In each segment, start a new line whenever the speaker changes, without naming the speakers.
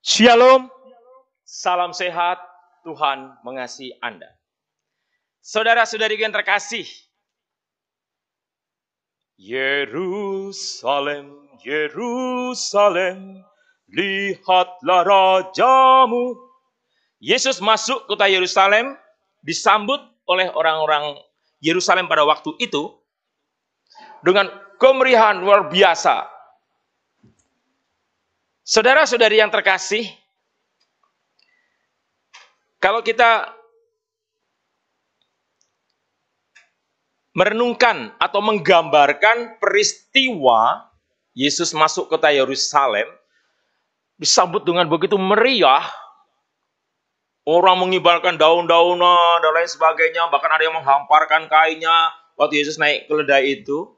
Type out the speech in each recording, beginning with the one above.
Shalom, salam sehat, Tuhan mengasihi Anda. Saudara-saudari yang terkasih, Yerusalem, Yerusalem, lihatlah rajamu. Yesus masuk kota Yerusalem, disambut oleh orang-orang Yerusalem pada waktu itu dengan kemeriahan luar biasa. Saudara-saudari yang terkasih, kalau kita merenungkan atau menggambarkan peristiwa Yesus masuk kota Yerusalem, disambut dengan begitu meriah, orang mengibarkan daun-daunan dan lain sebagainya, bahkan ada yang menghamparkan kainnya waktu Yesus naik keledai itu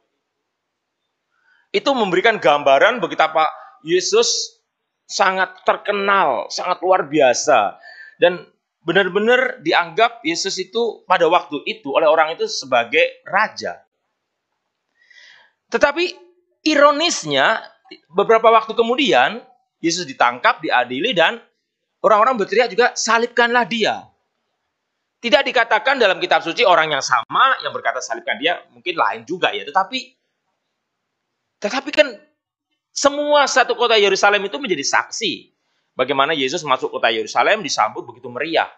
memberikan gambaran betapa Yesus sangat terkenal, sangat luar biasa, dan benar-benar dianggap Yesus itu pada waktu itu oleh orang itu sebagai raja. Tetapi ironisnya, beberapa waktu kemudian Yesus ditangkap, diadili, dan orang-orang berteriak juga, salibkanlah dia. Tidak dikatakan dalam kitab suci orang yang sama yang berkata salibkan dia, mungkin lain juga ya. Tetapi kan semua satu kota Yerusalem itu menjadi saksi bagaimana Yesus masuk kota Yerusalem disambut begitu meriah,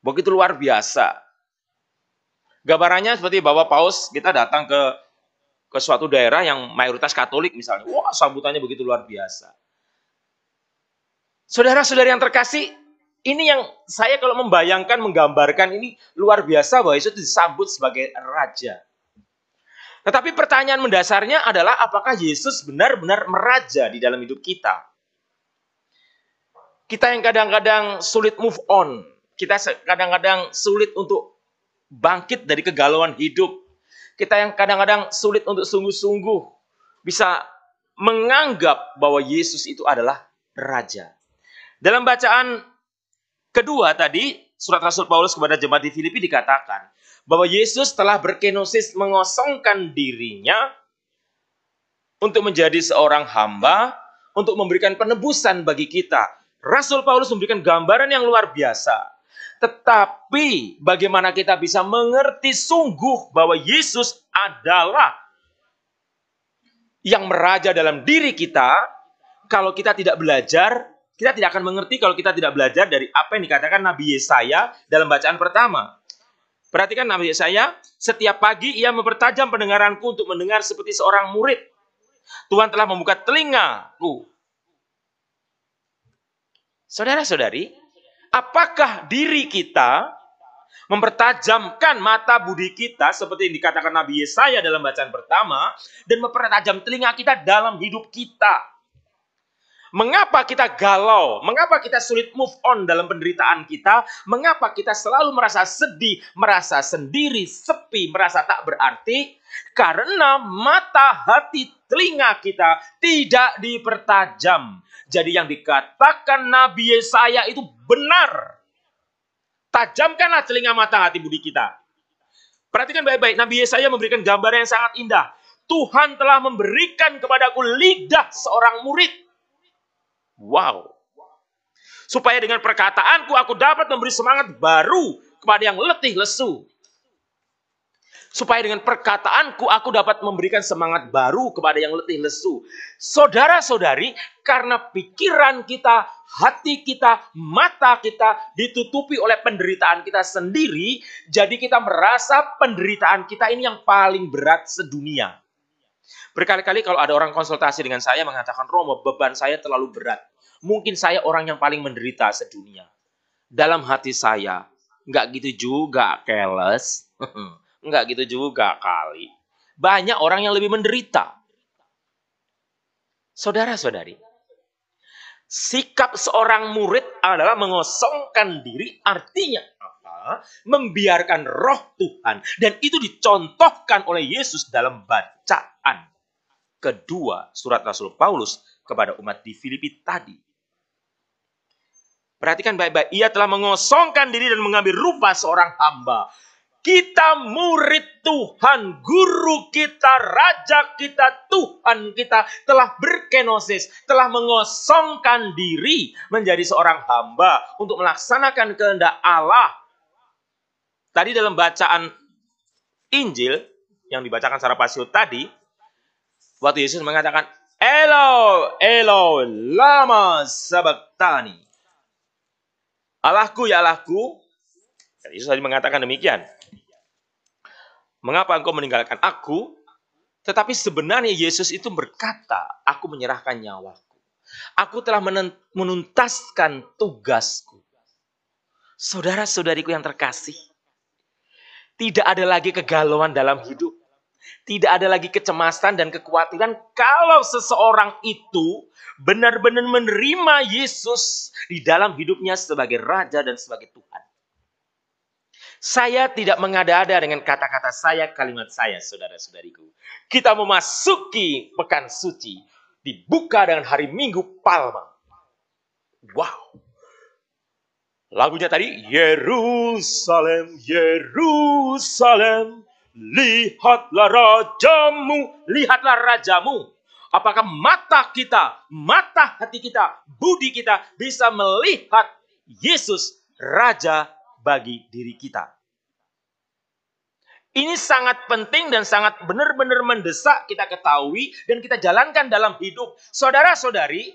begitu luar biasa. Gambarannya seperti bahwa Paus kita datang ke suatu daerah yang mayoritas Katolik misalnya, wah sambutannya begitu luar biasa. Saudara-saudari yang terkasih, ini yang saya kalau membayangkan, menggambarkan ini luar biasa bahwa Yesus disambut sebagai raja. Tetapi pertanyaan mendasarnya adalah apakah Yesus benar-benar meraja di dalam hidup kita? Kita yang kadang-kadang sulit move on, kita kadang-kadang sulit untuk bangkit dari kegalauan hidup, kita yang kadang-kadang sulit untuk sungguh-sungguh bisa menganggap bahwa Yesus itu adalah raja. Dalam bacaan kedua tadi, surat Rasul Paulus kepada jemaat di Filipi dikatakan bahwa Yesus telah berkenosis mengosongkan dirinya untuk menjadi seorang hamba, untuk memberikan penebusan bagi kita. Rasul Paulus memberikan gambaran yang luar biasa. Tetapi bagaimana kita bisa mengerti sungguh bahwa Yesus adalah yang meraja dalam diri kita, kalau kita tidak belajar, kita tidak akan mengerti kalau kita tidak belajar dari apa yang dikatakan Nabi Yesaya dalam bacaan pertama. Perhatikan Nabi Yesaya, setiap pagi ia mempertajam pendengaranku untuk mendengar seperti seorang murid. Tuhan telah membuka telingaku. Saudara-saudari, apakah diri kita mempertajamkan mata budi kita seperti yang dikatakan Nabi Yesaya dalam bacaan pertama, dan mempertajam telinga kita dalam hidup kita? Mengapa kita galau? Mengapa kita sulit move on dalam penderitaan kita? Mengapa kita selalu merasa sedih, merasa sendiri, sepi, merasa tak berarti? Karena mata, hati, telinga kita tidak dipertajam. Jadi yang dikatakan Nabi Yesaya itu benar. Tajamkanlah telinga, mata, hati, budi kita. Perhatikan baik-baik, Nabi Yesaya memberikan gambar yang sangat indah. Tuhan telah memberikan kepadaku lidah seorang murid. Wow. Supaya dengan perkataanku aku dapat memberi semangat baru kepada yang letih lesu. Supaya dengan perkataanku aku dapat memberikan semangat baru kepada yang letih lesu. Saudara-saudari, karena pikiran kita, hati kita, mata kita ditutupi oleh penderitaan kita sendiri, jadi kita merasa penderitaan kita ini yang paling berat sedunia. Berkali-kali kalau ada orang konsultasi dengan saya mengatakan, Romo, beban saya terlalu berat. Mungkin saya orang yang paling menderita sedunia. Dalam hati saya, nggak gitu juga, keles. Nggak gitu juga kali. Banyak orang yang lebih menderita. Saudara-saudari, sikap seorang murid adalah mengosongkan diri, artinya apa? Membiarkan roh Tuhan. Dan itu dicontohkan oleh Yesus dalam bacaan kedua surat Rasul Paulus kepada umat di Filipi tadi. Perhatikan baik-baik, ia telah mengosongkan diri dan mengambil rupa seorang hamba. Kita murid Tuhan, guru kita, raja kita, Tuhan kita telah berkenosis, telah mengosongkan diri menjadi seorang hamba untuk melaksanakan kehendak Allah. Tadi dalam bacaan Injil yang dibacakan secara pasio tadi, waktu Yesus mengatakan, Elo, Elo, lama sabachthani. Allahku, ya Allahku. Yesus tadi mengatakan demikian. Mengapa engkau meninggalkan aku? Tetapi sebenarnya Yesus itu berkata, aku menyerahkan nyawaku. Aku telah menuntaskan tugasku. Saudara-saudariku yang terkasih, tidak ada lagi kegalauan dalam hidup. Tidak ada lagi kecemasan dan kekhawatiran kalau seseorang itu benar-benar menerima Yesus di dalam hidupnya sebagai Raja dan sebagai Tuhan. Saya tidak mengada-ada dengan kata-kata saya, kalimat saya, saudara-saudariku. Kita memasuki pekan suci, dibuka dengan hari Minggu Palma. Wow. Lagunya tadi, Yerusalem, Yerusalem, lihatlah rajamu, lihatlah rajamu. Apakah mata kita, mata hati kita, budi kita bisa melihat Yesus Raja bagi diri kita? Ini sangat penting dan sangat benar-benar mendesak kita ketahui dan kita jalankan dalam hidup. Saudara-saudari,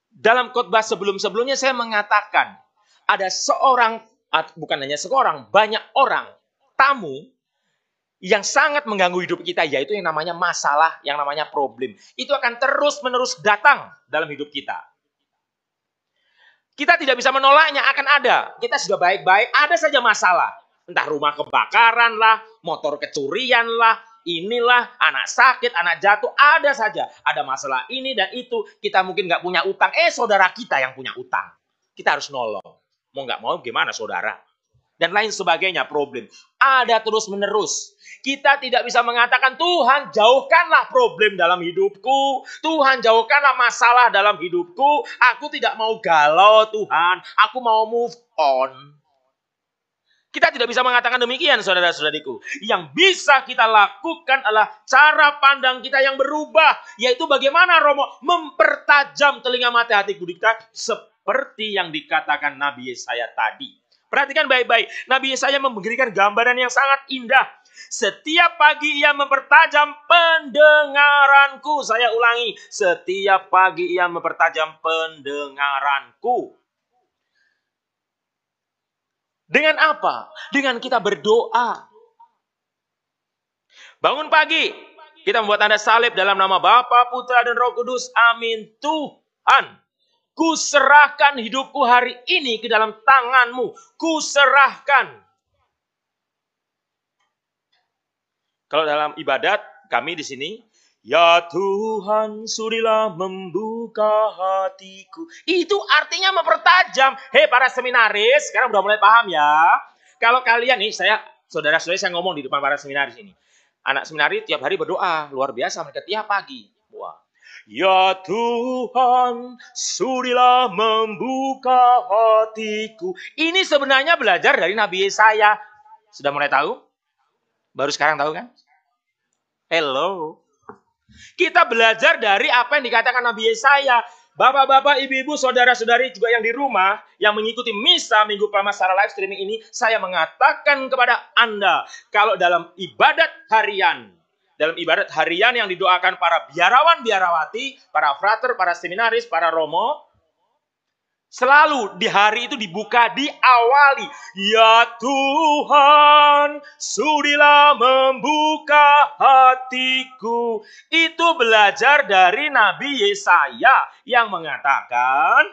dalam khotbah sebelum-sebelumnya saya mengatakan, ada seorang, bukan hanya seorang, banyak orang, tamu, yang sangat mengganggu hidup kita, yaitu yang namanya masalah, yang namanya problem. Itu akan terus-menerus datang dalam hidup kita. Kita tidak bisa menolaknya, akan ada. Kita sudah baik-baik, ada saja masalah. Entah rumah kebakaran lah, motor kecurian lah, inilah, anak sakit, anak jatuh, ada saja. Ada masalah ini dan itu, kita mungkin nggak punya utang. Saudara kita yang punya utang. Kita harus nolong. Mau nggak mau gimana saudara? Dan lain sebagainya problem. Ada terus-menerus. Kita tidak bisa mengatakan, Tuhan jauhkanlah problem dalam hidupku. Tuhan jauhkanlah masalah dalam hidupku. Aku tidak mau galau Tuhan. Aku mau move on. Kita tidak bisa mengatakan demikian saudara-saudariku. Yang bisa kita lakukan adalah cara pandang kita yang berubah. Yaitu bagaimana Romo mempertajam telinga mata hati budi kita. Seperti yang dikatakan Nabi Yesaya tadi. Perhatikan baik-baik. Nabi Yesaya memberikan gambaran yang sangat indah. Setiap pagi ia mempertajam pendengaranku. Saya ulangi. Setiap pagi ia mempertajam pendengaranku. Dengan apa? Dengan kita berdoa. Bangun pagi. Kita membuat tanda salib dalam nama Bapa, Putra, dan Roh Kudus. Amin. Tuhan, kuserahkan hidupku hari ini ke dalam tanganmu. Kuserahkan. Kalau dalam ibadat kami di sini, ya Tuhan, sudilah membuka hatiku. Itu artinya mempertajam. Hei para seminaris, sekarang udah mulai paham ya. Kalau kalian nih, saudara-saudari saya ngomong di depan para seminaris ini. Anak seminari tiap hari berdoa, luar biasa mereka tiap pagi. Wah. Ya Tuhan, sudilah membuka hatiku. Ini sebenarnya belajar dari Nabi Yesaya. Sudah mulai tahu? Baru sekarang tahu kan? Hello. Kita belajar dari apa yang dikatakan Nabi Yesaya. Bapak-bapak, ibu-ibu, saudara-saudari juga yang di rumah, yang mengikuti misa Minggu Palma secara live streaming ini, saya mengatakan kepada Anda, kalau dalam ibadat harian yang didoakan para biarawan-biarawati, para frater, para seminaris, para romo, selalu di hari itu dibuka, diawali. Ya Tuhan, sudilah membuka hatiku. Itu belajar dari Nabi Yesaya yang mengatakan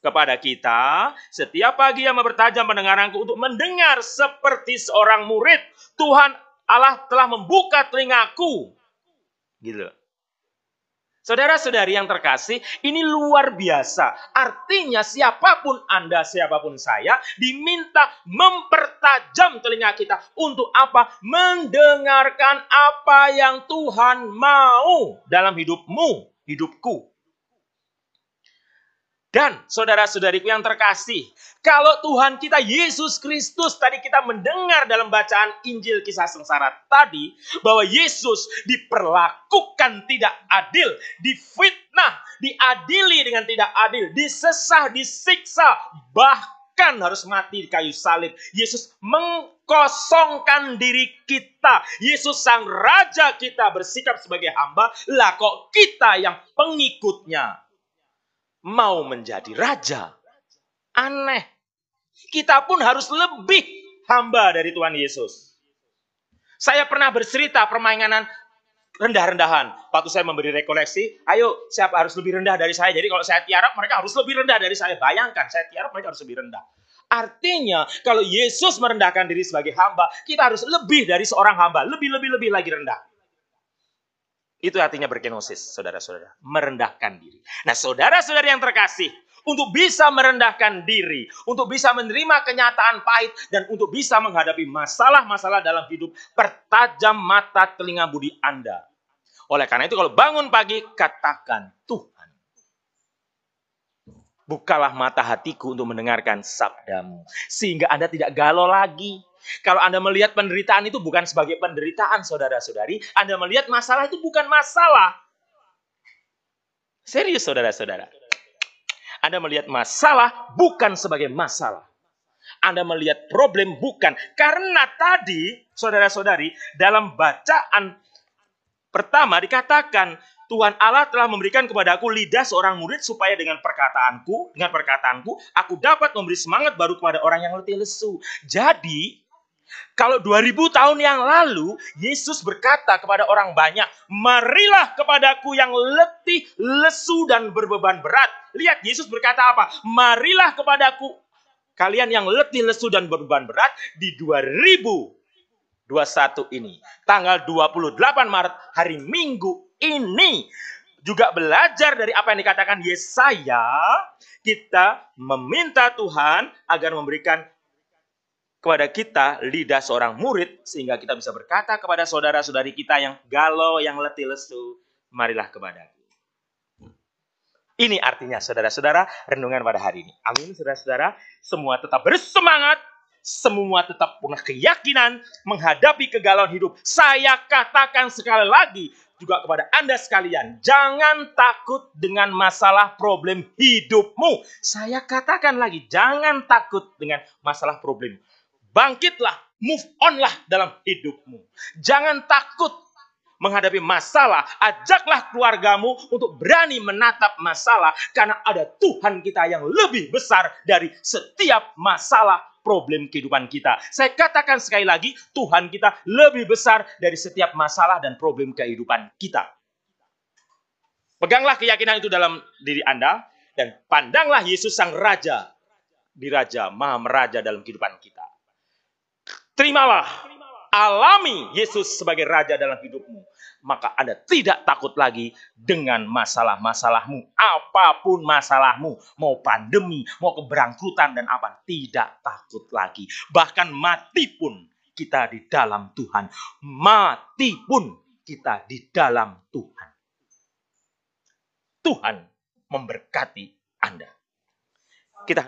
kepada kita, setiap pagi yang mempertajam pendengaranku untuk mendengar seperti seorang murid. Tuhan Allah telah membuka telingaku. Gitu. Saudara-saudari yang terkasih, ini luar biasa. Artinya siapapun Anda, siapapun saya, diminta mempertajam telinga kita. Untuk apa? Mendengarkan apa yang Tuhan mau dalam hidupmu, hidupku. Dan saudara-saudariku yang terkasih, kalau Tuhan kita Yesus Kristus, tadi kita mendengar dalam bacaan Injil kisah sengsara tadi, bahwa Yesus diperlakukan tidak adil, difitnah, diadili dengan tidak adil, disesah, disiksa, bahkan harus mati di kayu salib. Yesus mengkosongkan diri kita. Yesus sang Raja kita bersikap sebagai hamba, lah kok kita yang pengikutnya mau menjadi raja. Aneh. Kita pun harus lebih hamba dari Tuhan Yesus. Saya pernah bercerita permainan rendah-rendahan. Waktu saya memberi rekoleksi, ayo siapa harus lebih rendah dari saya. Jadi kalau saya tiarap, mereka harus lebih rendah dari saya. Bayangkan, saya tiarap, mereka harus lebih rendah. Artinya, kalau Yesus merendahkan diri sebagai hamba, kita harus lebih dari seorang hamba. Lebih lagi rendah. Itu artinya berkenosis, saudara-saudara. Merendahkan diri. Nah, saudara-saudara yang terkasih, untuk bisa merendahkan diri, untuk bisa menerima kenyataan pahit, dan untuk bisa menghadapi masalah-masalah dalam hidup, pertajam mata telinga budi Anda. Oleh karena itu, kalau bangun pagi, katakan, Tuhan, bukalah mata hatiku untuk mendengarkan sabdamu. Sehingga Anda tidak galau lagi. Kalau Anda melihat penderitaan itu bukan sebagai penderitaan, saudara-saudari. Anda melihat masalah itu bukan masalah. Serius, saudara-saudara. Anda melihat masalah bukan sebagai masalah. Anda melihat problem bukan. Karena tadi, saudara-saudari, dalam bacaan pertama dikatakan, Tuhan Allah telah memberikan kepadaku lidah seorang murid supaya dengan perkataanku, aku dapat memberi semangat baru kepada orang yang letih lesu. Jadi, kalau 2000 tahun yang lalu, Yesus berkata kepada orang banyak, marilah kepadaku yang letih, lesu, dan berbeban berat. Lihat, Yesus berkata apa? Marilah kepadaku, kalian yang letih, lesu, dan berbeban berat di 2021 ini. Tanggal 28 Maret, hari Minggu ini. Juga belajar dari apa yang dikatakan Yesaya, kita meminta Tuhan agar memberikan kepada kita lidah seorang murid, sehingga kita bisa berkata kepada saudara-saudari kita yang galau, yang letih lesu, marilah kepadaku. Ini artinya, saudara-saudara, renungan pada hari ini. Amin, saudara-saudara. Semua tetap bersemangat, semua tetap punya keyakinan menghadapi kegalauan hidup. Saya katakan sekali lagi juga kepada Anda sekalian, jangan takut dengan masalah problem hidupmu. Saya katakan lagi, jangan takut dengan masalah problem. Bangkitlah, move on-lah dalam hidupmu. Jangan takut menghadapi masalah. Ajaklah keluargamu untuk berani menatap masalah. Karena ada Tuhan kita yang lebih besar dari setiap masalah problem kehidupan kita. Saya katakan sekali lagi, Tuhan kita lebih besar dari setiap masalah dan problem kehidupan kita. Peganglah keyakinan itu dalam diri Anda. Dan pandanglah Yesus sang Raja. Diraja, Maha Meraja dalam kehidupan kita. Terimalah, alami Yesus sebagai Raja dalam hidupmu. Maka Anda tidak takut lagi dengan masalah-masalahmu. Apapun masalahmu, mau pandemi, mau keberangkrutan dan apa, tidak takut lagi. Bahkan mati pun kita di dalam Tuhan. Mati pun kita di dalam Tuhan. Tuhan memberkati Anda.